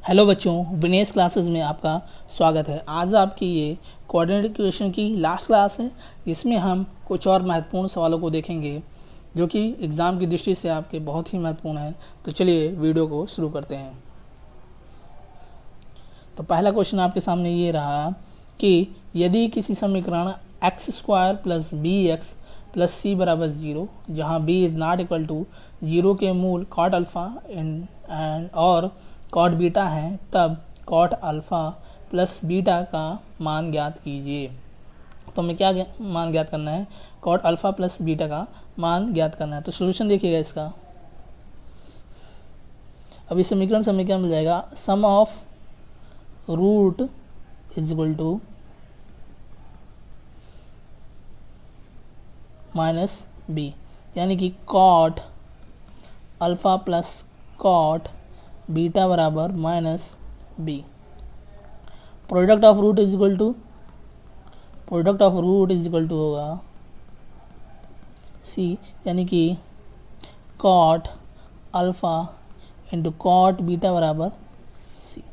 Hello बच्चों, Vinesh classes में आपका स्वागत है। आज आपकी ये कोऑर्डिनेट इक्वेशन की लास्ट क्लास है। इसमें हम कुछ और महत्वपूर्ण सवालों को देखेंगे जो कि एग्ज़ाम की दृष्टि से आपके बहुत ही महत्वपूर्ण है। तो चलिए वीडियो को शुरू करते हैं। तो पहला क्वेश्चन आपके सामने ये रहा कि यदि किसी समीकरण x² + bx + c = 0, जहाँ b is not equal to 0 के मूल cot अल्फ़ा एंड और कॉट बीटा है, तब कॉट अल्फ़ा प्लस बीटा का मान ज्ञात कीजिए। तो हमें क्या मान ज्ञात करना है? कॉट अल्फ़ा प्लस बीटा का मान ज्ञात करना है। तो सोल्यूशन देखिएगा इसका। अब इस समीकरण से हमें क्या मिल जाएगा? Sum of root is equal to minus B, यानी कि cot alpha plus cot beta बराबर minus B. Product of root is equal to होगा सी, यानी कि cot alpha into cot beta बराबर सी।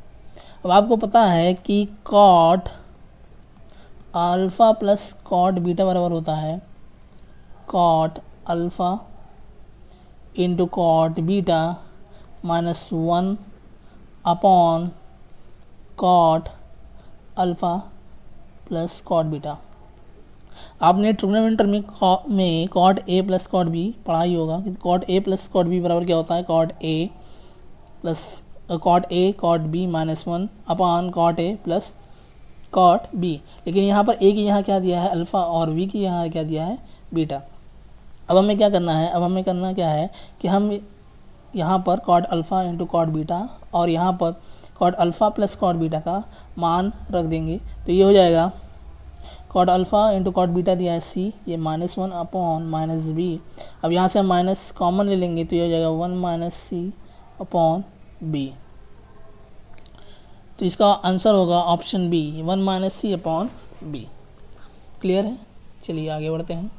अब आपको पता है कि cot alpha plus cot beta बराबर होता है cot alpha into cot beta -1 upon cot alpha plus cot beta. आपने ट्रिग्नोमेट्री में cot A plus cot B पढ़ा ही होगा कि cot A plus cot B बराबर क्या होता है? Cot A cot B -1 upon cot A plus cot B. लेकिन यहाँ पर ए की यहाँ क्या दिया है? अल्फ़ा, और बी की यहाँ क्या दिया है? बीटा। अब हमें क्या करना है? अब हमें करना क्या है कि हम यहाँ पर cot alpha into cot beta और यहाँ पर cot alpha plus cot beta का मान रख देंगे। तो ये हो जाएगा cot alpha into cot beta दिया है सी, ये -1 अपॉन माइनस बी। अब यहाँ से हम माइनस कॉमन ले लेंगे तो ये हो जाएगा 1 - सी अपॉन बी। तो इसका आंसर होगा ऑप्शन बी, 1 - सी अपॉन बी। क्लियर है? चलिए आगे बढ़ते हैं।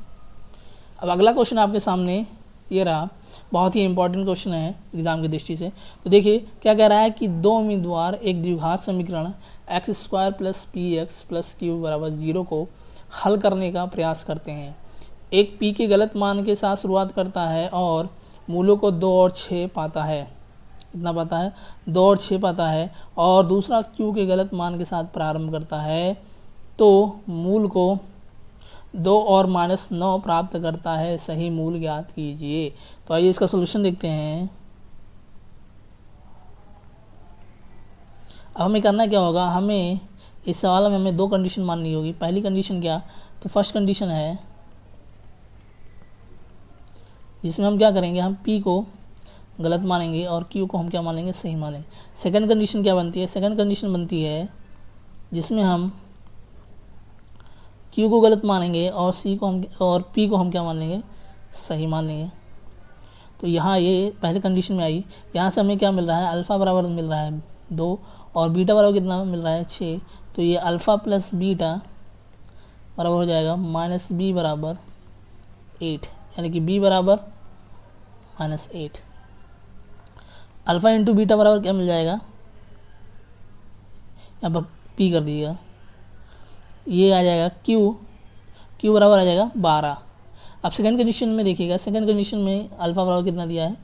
अब अगला क्वेश्चन आपके सामने ये रहा, बहुत ही इंपॉर्टेंट क्वेश्चन है एग्ज़ाम की दृष्टि से। तो देखिए क्या कह रहा है कि दो उम्मीदवार एक द्विघात समीकरण x² + px + q = 0 को हल करने का प्रयास करते हैं। एक p के गलत मान के साथ शुरुआत करता है और मूलों को 2 और 6 पाता है। इतना पाता है, 2 और 6 पाता है। और दूसरा q के गलत मान के साथ प्रारंभ करता है तो मूल को 2 और -9 प्राप्त करता है। सही मूल ज्ञात कीजिए। तो आइए इसका सलूशन देखते हैं। अब हमें करना क्या होगा? हमें इस सवाल में हमें 2 कंडीशन माननी होगी। पहली कंडीशन क्या? तो फर्स्ट कंडीशन है जिसमें हम क्या करेंगे? हम p को गलत मानेंगे और q को हम क्या मानेंगे? सही मानेंगे। सेकंड कंडीशन क्या बनती है? सेकंड कंडीशन बनती है जिसमें हम q को गलत मानेंगे और p को हम क्या मान लेंगे? सही मान लेंगे। तो यहाँ ये पहले कंडीशन में आई। यहाँ से हमें क्या मिल रहा है? अल्फ़ा बराबर मिल रहा है 2 और बीटा बराबर कितना मिल रहा है? 6। तो ये अल्फ़ा प्लस बीटा बराबर हो जाएगा -b बराबर 8, यानी कि b बराबर -8। अल्फ़ा इंटू बीटा बराबर क्या मिल जाएगा? यहाँ पर p कर दीजिएगा, ये आ जाएगा q बराबर आ जाएगा 12। अब सेकंड कंडीशन में देखिएगा, सेकंड कंडीशन में अल्फ़ा बराबर कितना दिया है?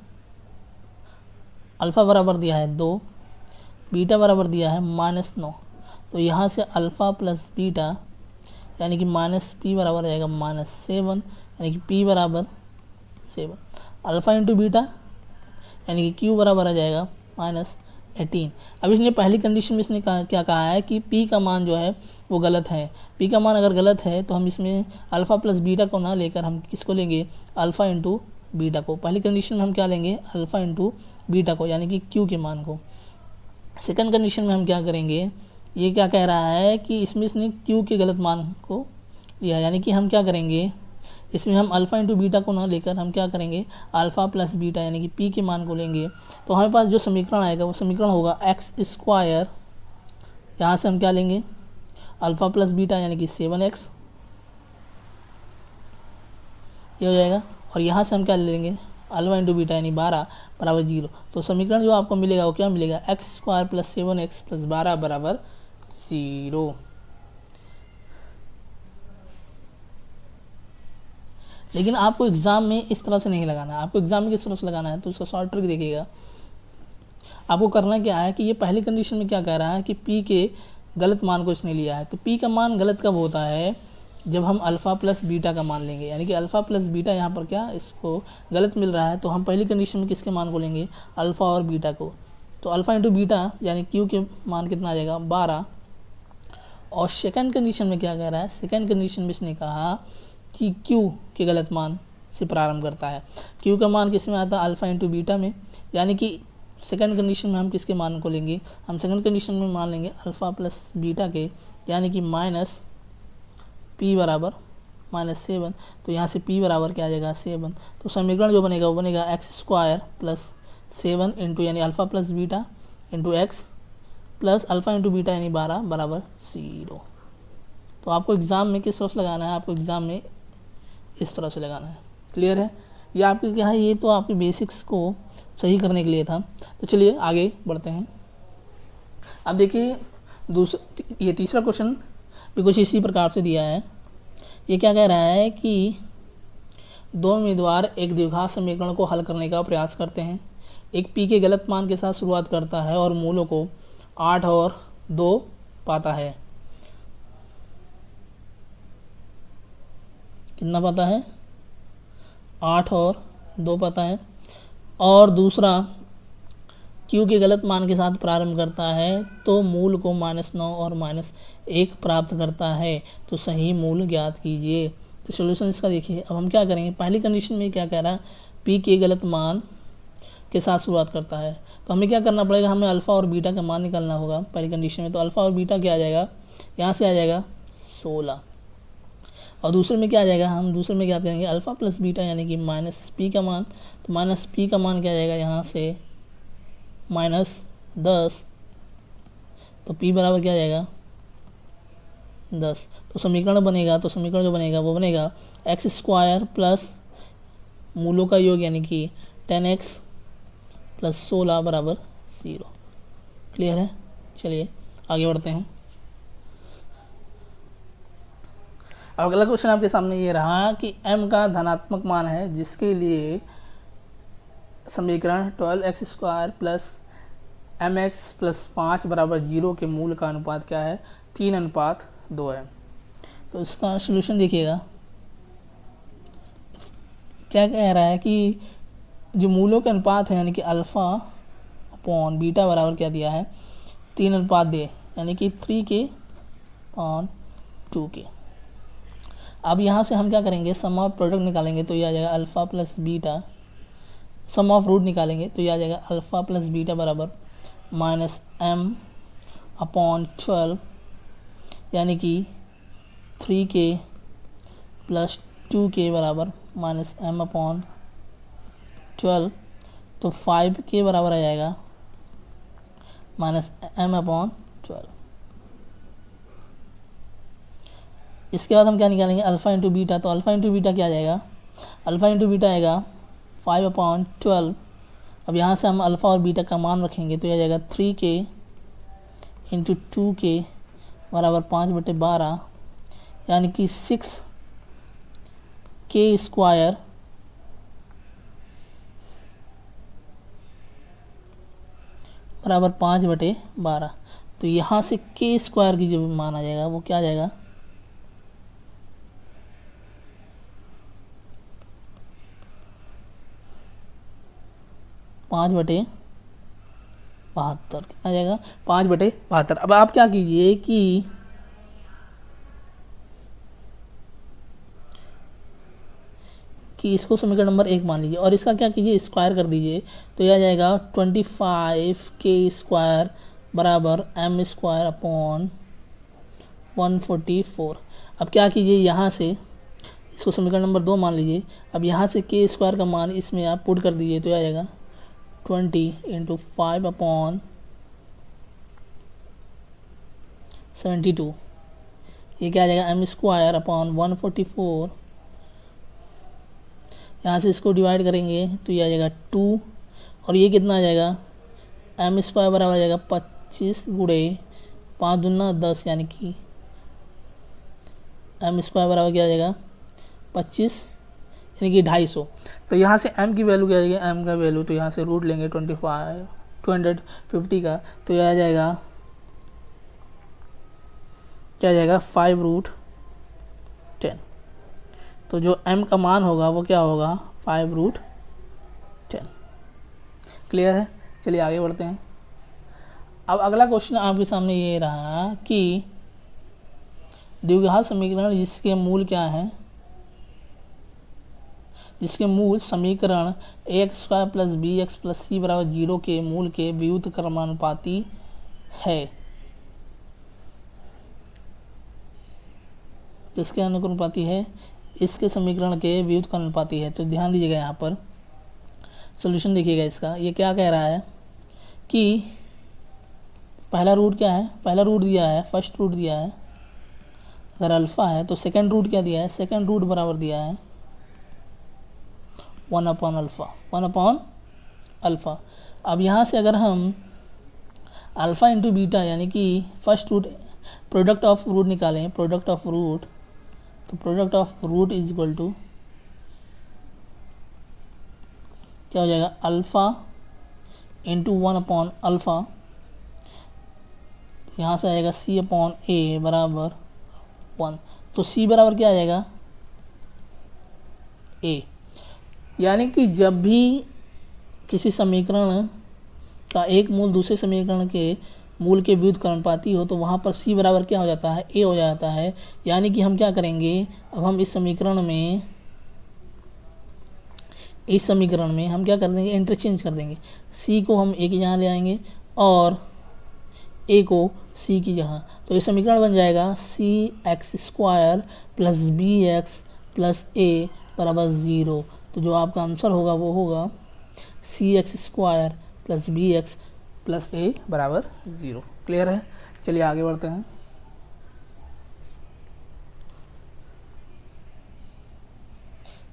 अल्फ़ा बराबर दिया है 2, बीटा बराबर दिया है -9। तो यहाँ से अल्फ़ा प्लस बीटा यानी कि -p बराबर आ जाएगा -7, यानी कि p बराबर 7। अल्फ़ा इंटू बीटा यानी कि q बराबर आ जाएगा -18। अब इसने पहली कंडीशन में इसने क्या कहा है कि p का मान जो है वो गलत है। p का मान अगर गलत है तो हम इसमें अल्फ़ा प्लस बीटा को ना लेकर हम किसको लेंगे? अल्फ़ा इंटू बीटा को। पहली कंडीशन में हम क्या लेंगे? अल्फ़ा इंटू बीटा को, यानी कि q के मान को। सेकंड कंडीशन में हम क्या करेंगे? ये क्या कह रहा है कि इसमें इसने q के गलत मान को लिया, यानी कि हम क्या करेंगे? इसमें हम अल्फ़ा इंटू बीटा को ना लेकर हम क्या करेंगे? अल्फ़ा प्लस बीटा यानी कि p के मान को लेंगे। तो हमारे पास जो समीकरण आएगा वो समीकरण होगा x²। यहाँ से हम क्या लेंगे? अल्फ़ा प्लस बीटा यानी कि 7x, ये हो जाएगा। और यहाँ से हम क्या ले लेंगे? अल्फा इंटू बीटा यानी 12 बराबर 0। तो समीकरण जो आपको मिलेगा वो क्या मिलेगा, x square plus 7x plus 12 बराबर 0। लेकिन आपको एग्जाम में इस तरह से नहीं लगाना है, आपको एग्जाम में किस तरह से लगाना है, तो उसका शॉर्ट ट्रिक देखिएगा। आपको करना क्या है कि ये पहली कंडीशन में क्या कह रहा है कि पी के गलत मान को इसने लिया है। तो पी का मान गलत कब होता है, जब हम अल्फ़ा प्लस बीटा का मान लेंगे, यानी कि अल्फ़ा प्लस बीटा यहाँ पर क्या इसको गलत मिल रहा है। तो हम पहली कंडीशन में किसके मान को लेंगे, अल्फ़ा और बीटा को। तो अल्फ़ा इंटू बीटा यानी क्यू के मान कितना आ जाएगा 12। और सेकंड कंडीशन में क्या कह रहा है, सेकंड कंडीशन में इसने कहा कि क्यू के गलत मान से प्रारंभ करता है। क्यू का मान किस में आता है, अल्फ़ा इंटू बीटा में। यानी कि सेकंड कंडीशन में हम किसके मान को लेंगे, हम सेकंड कंडीशन में मान लेंगे अल्फ़ा प्लस बीटा के, यानी कि माइनस पी बराबर -7। तो यहाँ से पी बराबर क्या आ जाएगा 7। तो समीकरण जो बनेगा वो बनेगा एक्स स्क्वायर प्लस 7 इंटू यानी alpha plus beta into x plus alpha into beta यानी 12 बराबर 0। तो आपको एग्ज़ाम में किस तरह से लगाना है, आपको एग्ज़ाम में इस तरह से लगाना है। क्लियर है, ये आपके क्या है, ये तो आपके बेसिक्स को सही करने के लिए था। तो चलिए आगे बढ़ते हैं। अब देखिए ये तीसरा क्वेश्चन भी कुछ इसी प्रकार से दिया है। ये क्या कह रहा है कि दो उम्मीदवार एक द्विघात समीकरण को हल करने का प्रयास करते हैं। एक पी के गलत मान के साथ शुरुआत करता है और मूलों को 8 और 2 पाता है। कितना पाता है, 8 और 2 पाता है। और दूसरा क्यू के गलत मान के साथ प्रारंभ करता है तो मूल को -9 और -1 प्राप्त करता है। तो सही मूल ज्ञात कीजिए। तो सॉल्यूशन इसका देखिए। अब हम क्या करेंगे, पहली कंडीशन में क्या कह रहा है, पी के गलत मान के साथ शुरुआत करता है। तो हमें क्या करना पड़ेगा, हमें अल्फ़ा और बीटा का मान निकालना होगा पहली कंडीशन में। तो अल्फ़ा और बीटा क्या आ जाएगा, यहाँ से आ जाएगा 16। और दूसरे में क्या आ जाएगा, हम दूसरे में क्या करेंगे अल्फ़ा प्लस बीटा यानी कि माइनस पी का मान। तो माइनस पी का मान क्या आ जाएगा, यहाँ से -10। तो p बराबर क्या आ जाएगा 10। तो समीकरण बनेगा, तो समीकरण जो बनेगा वो बनेगा एक्स स्क्वायर प्लस मूलों का योग यानी कि 10x प्लस 16 बराबर 0। क्लियर है, चलिए आगे बढ़ते हैं। अब अगला क्वेश्चन आपके सामने ये रहा कि m का धनात्मक मान है जिसके लिए समीकरण 12x square plus mx plus 5 बराबर 0 के मूल का अनुपात क्या है, 3:2 है। तो इसका सलूशन देखिएगा। क्या कह रहा है कि जो मूलों के अनुपात है यानी कि अल्फ़ा अपॉन बीटा बराबर क्या दिया है, 3:2 यानी कि 3:2 के। अब यहाँ से हम क्या करेंगे, सम ऑफ प्रोडक्ट निकालेंगे तो ये आ जाएगा alpha plus beta. Sum of root निकालेंगे तो ये आ जाएगा अल्फ़ा प्लस बीटा बराबर -m/12 यानी कि 3k प्लस 2k बराबर -m/12। तो 5k बराबर आ जाएगा -m/12। इसके बाद हम क्या निकालेंगे, अल्फ़ा इंटू बीटा। तो अल्फ़ा इंटू बीटा क्या आ जाएगा, अल्फ़ा इंटू बीटा आएगा 5/12। अब यहाँ से हम अल्फ़ा और बीटा का मान रखेंगे तो यह आ जाएगा 3k इंटू 2k बराबर 5/12 यानी कि 6k स्क्वायर बराबर 5/12। तो यहाँ से k स्क्वायर की जो मान आ जाएगा वो क्या आ जाएगा, 5/72। कितना आ जाएगा 5/72। अब आप क्या कीजिए कि इसको समीकरण नंबर 1 मान लीजिए और इसका क्या कीजिए, स्क्वायर कर दीजिए। तो यह आ जाएगा 25k स्क्वायर बराबर m स्क्वायर अपॉन 144। अब क्या कीजिए, यहाँ से इसको समीकरण नंबर 2 मान लीजिए। अब यहाँ से k स्क्वायर का मान इसमें आप पुट कर दीजिए तो यह आ जाएगा 20 × 5/72। ये क्या आ जाएगा m स्क्वायर अपॉन 144 यहाँ से इसको डिवाइड करेंगे तो ये आ जाएगा 2, और ये कितना आ जाएगा, एम स्क्वायर बराबर आ जाएगा 25 गुणे 5 दूना 10, यानी कि एम स्क्वायर बराबर क्या आ जाएगा 25, यानी कि 250। तो यहाँ से m की वैल्यू क्या आ जाएगी, m का वैल्यू तो यहाँ से रूट लेंगे 250 का, तो यह आ जाएगा क्या आ जाएगा 5√10। तो जो m का मान होगा वो क्या होगा 5√10। क्लियर है। चलिए आगे बढ़ते हैं। अब अगला क्वेश्चन आपके सामने ये रहा कि द्विघात समीकरण जिसके मूल क्या है, जिसके मूल समीकरण ax² + bx + c = 0 के मूल के व्युत्क्रमानुपाती क्रमानुपाती है। किसके अनुपाती है, इसके समीकरण के व्युत्क्रमानुपाती है। तो ध्यान दीजिएगा, यहाँ पर सॉल्यूशन देखिएगा इसका। ये क्या कह रहा है कि पहला रूट क्या है, पहला रूट दिया है, फर्स्ट रूट दिया है, अगर अल्फ़ा है तो सेकंड रूट क्या दिया है, सेकंड रूट बराबर दिया है 1/अल्फ़ा, 1/अल्फ़ा। अब यहाँ से अगर हम अल्फ़ा इंटू बीटा यानी कि first root product of root निकालें, प्रोडक्ट ऑफ रूट, तो product of root is equal to क्या हो जाएगा, अल्फ़ा इंटू 1/अल्फ़ा, यहाँ से आएगा c/a बराबर 1। तो c बराबर क्या आ जाएगा a, यानी कि जब भी किसी समीकरण का एक मूल दूसरे समीकरण के मूल के व्युत्क्रमानुपाती हो तो वहाँ पर c बराबर क्या हो जाता है, a हो जाता है। यानी कि हम क्या करेंगे, अब हम इस समीकरण में हम क्या कर देंगे, इंटरचेंज कर देंगे। c को हम a की जगह ले आएंगे और a को c की जगह, तो ये समीकरण बन जाएगा cx² + bx + a बराबर 0। तो जो आपका आंसर होगा वो होगा cx² + bx + a बराबर 0। क्लियर है। चलिए आगे बढ़ते हैं।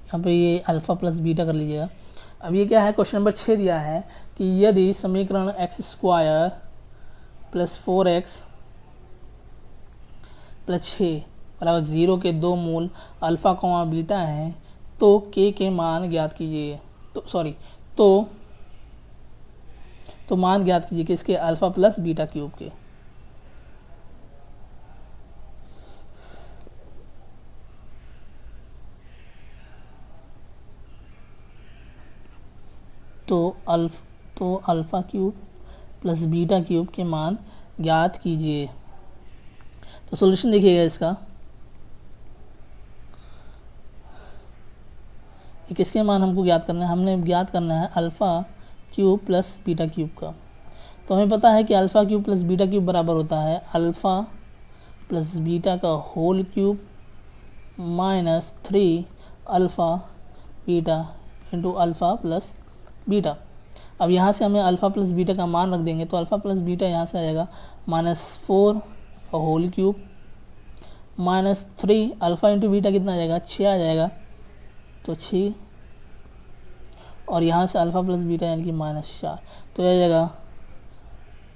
यहाँ पे ये अल्फ़ा प्लस बीटा कर लीजिएगा। अब ये क्या है, क्वेश्चन नंबर 6 दिया है कि यदि समीकरण x² + 4x + 6 बराबर 0 के दो मूल अल्फ़ा कॉमा बीटा हैं तो k के मान ज्ञात कीजिए। तो मान ज्ञात कीजिए किसके, अल्फ़ा प्लस बीटा क्यूब के। तो alpha cube plus beta cube के मान ज्ञात कीजिए। तो सॉल्यूशन देखिएगा इसका, ये किसके मान हमको ज्ञात करना है, हमने ज्ञात करना है alpha cube plus beta cube का। तो हमें पता है कि alpha cube plus beta cube बराबर होता है अल्फ़ा प्लस बीटा का whole cube minus 3 alpha beta into alpha plus beta. अब यहाँ से हमें अल्फ़ा प्लस बीटा का मान रख देंगे, तो अल्फ़ा प्लस बीटा यहाँ से आ जाएगा -4 whole cube minus 3 alpha into beta कितना आ जाएगा, 6 आ जाएगा, तो 6, और यहाँ से अल्फ़ा प्लस बीटा यानी कि -4, तो यह आ जाएगा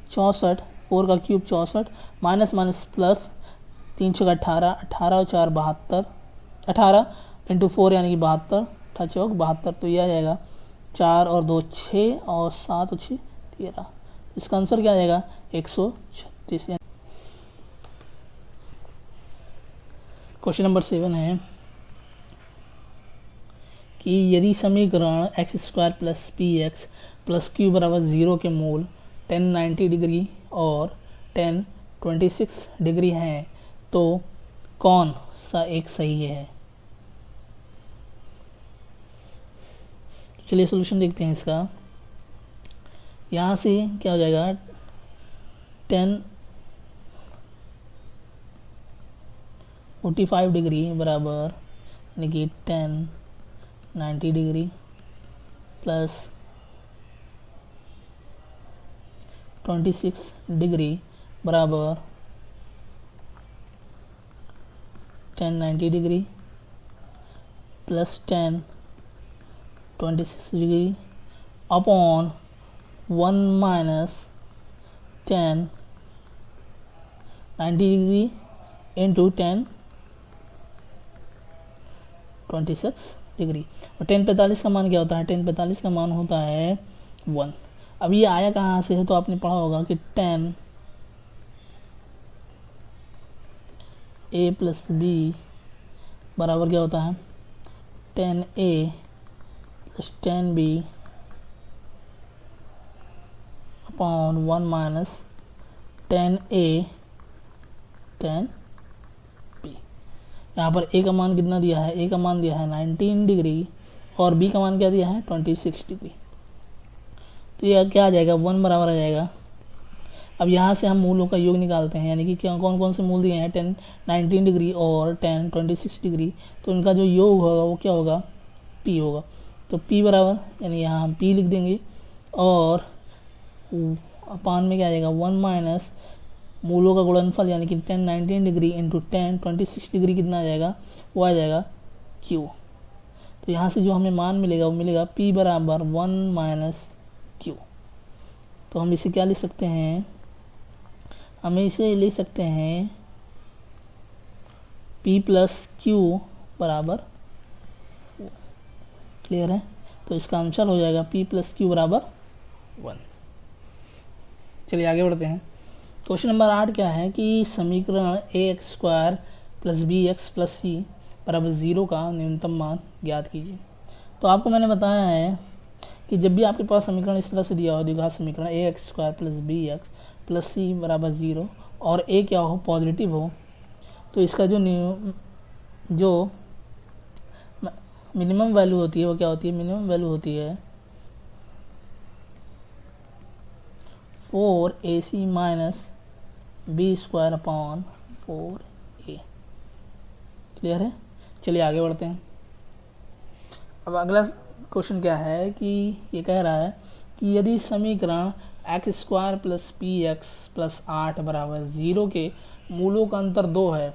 64, 4 का क्यूब 64 माइनस माइनस प्लस 3 6 18, 18 और 4 72, 18 इंटू 4 यानी कि 72, 8 चौक 72, तो यह आ जाएगा 4 और 2 6 और 7 और 6 13। इसका आंसर क्या आ जाएगा 136। क्वेश्चन नंबर 7 है कि यदि समीकरण x² + px + q बराबर 0 के मूल 10 90 डिग्री और 10 26 डिग्री हैं तो कौन सा एक सही है। चलिए सॉल्यूशन देखते हैं इसका। यहाँ से क्या हो जाएगा 10 45 डिग्री बराबर यानी कि 10 90 डिग्री प्लस 26 डिग्री बराबर 10 90 degree plus 10 26 degree upon 1 minus 10 90 degree into 10 26 degree. और 10 45 का मान क्या होता है? 10 45 का मान होता है 1। अब ये आया कहाँ से है? तो आपने पढ़ा होगा कि 10 a प्लस बी बराबर क्या होता है? 10a plus 10b upon 1 minus 10a 10b। यहाँ पर a का मान कितना दिया है? a का मान दिया है 19 डिग्री और b का मान क्या दिया है? 26 डिग्री। तो यह क्या आ जाएगा? 1 बराबर आ जाएगा। अब यहाँ से हम मूलों का योग निकालते हैं, यानी कि क्या कौन कौन से मूल दिए हैं? 10 19 डिग्री और 10 26 डिग्री। तो इनका जो योग होगा वो क्या होगा? p होगा। तो p बराबर, यानी यहाँ हम p लिख देंगे और अपान में क्या आ जाएगा? 1 माइनस मूलों का गुणनफल यानी कि 10 19 डिग्री इंटू 10 26 डिग्री कितना आ जाएगा? वो आ जाएगा q। तो यहाँ से जो हमें मान मिलेगा वो मिलेगा p बराबर 1 माइनस q। तो हम इसे क्या लिख सकते हैं? हमें इसे लिख सकते हैं p प्लस क्यू बराबर। क्लियर है? तो इसका आंसर हो जाएगा p प्लस क्यू बराबर 1। चलिए आगे बढ़ते हैं। क्वेश्चन नंबर 8 क्या है कि समीकरण ax² प्लस bx प्लस सी बराबर 0 का न्यूनतम मान ज्ञात कीजिए। तो आपको मैंने बताया है कि जब भी आपके पास समीकरण इस तरह से दिया हो, द्विघात समीकरण ax² प्लस bx प्लस सी बराबर 0 और a क्या हो? पॉजिटिव हो, तो इसका जो मिनिमम वैल्यू होती है वो क्या होती है? मिनिमम वैल्यू होती है 4ac minus b² upon 4a। Clear है? चलिए आगे बढ़ते हैं। अब अगला क्वेश्चन क्या है कि ये कह रहा है कि यदि समीकरण x² प्लस px प्लस 8 बराबर 0 के मूलों का अंतर 2 है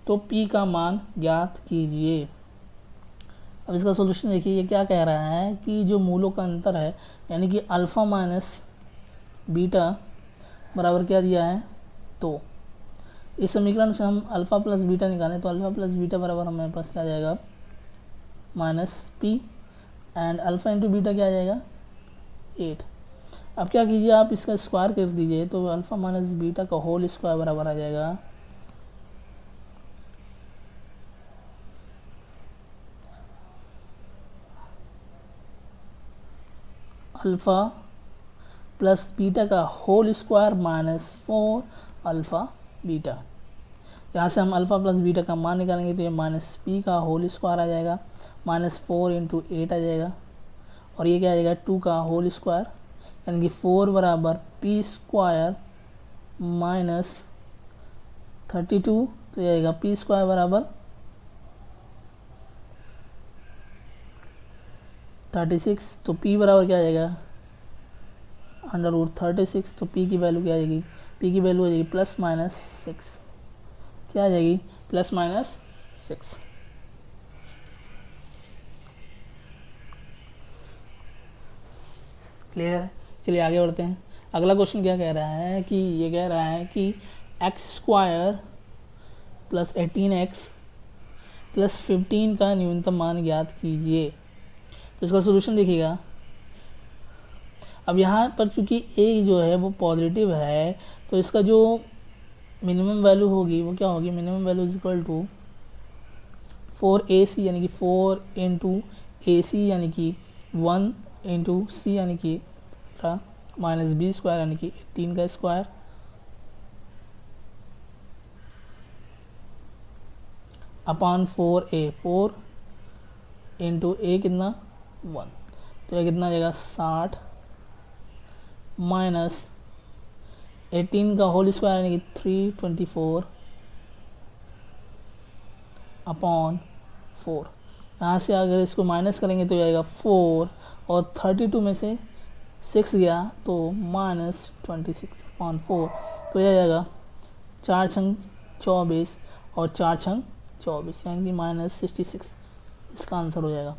तो p का मान ज्ञात कीजिए। अब इसका सॉल्यूशन देखिए, ये क्या कह रहा है कि जो मूलों का अंतर है यानी कि अल्फ़ा माइनस बीटा बराबर क्या दिया है? 2। इस समीकरण से हम अल्फ़ा प्लस बीटा निकालें तो अल्फ़ा प्लस बीटा बराबर हमारे पास क्या आ जाएगा? Minus P and alpha into beta क्या आ जाएगा? 8। अब क्या कीजिए, आप इसका स्क्वायर कर दीजिए तो अल्फ़ा माइनस बीटा का होल स्क्वायर बराबर आ जाएगा अल्फ़ा प्लस बीटा का whole square minus 4 alpha beta. यहाँ से हम अल्फ़ा प्लस बीटा का मान निकालेंगे तो ये माइनस पी का होल स्क्वायर आ जाएगा, माइनस 4 इंटू 8 आ जाएगा और ये क्या आ जाएगा? 2 का होल स्क्वायर, यानी कि 4 बराबर पी स्क्वायर माइनस 32। तो ये आएगा पी स्क्वायर बराबर 36। तो p बराबर क्या आ जाएगा? √36। तो p की वैल्यू क्या आ जाएगी? p की वैल्यू आ जाएगी प्लस माइनस 6। क्या आ जाएगी? Plus minus 6। क्लियर है? चलिए आगे बढ़ते हैं। अगला क्वेश्चन क्या कह रहा है कि ये कह रहा है कि x² प्लस 18x प्लस 15 का न्यूनतम मान ज्ञात कीजिए। तो इसका सोल्यूशन देखिएगा। अब यहाँ पर चूंकि a जो है वो पॉजिटिव है तो इसका जो मिनिमम वैल्यू होगी वो क्या होगी? Minimum value is equal to 4ac यानी कि 4 इंटू ac यानी कि 1 इंटू सी यानी कि माइनस b² यानी कि 18 का square upon 4a। 4 into a कितना? 1। तो यह कितना आ जाएगा? 60 माइनस 18 का होल स्क्वायर यानी कि 324 अपॉन 4। यहाँ से अगर इसको माइनस करेंगे तो जाएगा 4 और 32 में से 6 गया तो माइनस 26 अपॉन 4। तो यह जाएगा 4 छंग 24 और 4 छंग 24 यानी कि माइनस 66 इसका आंसर हो जाएगा।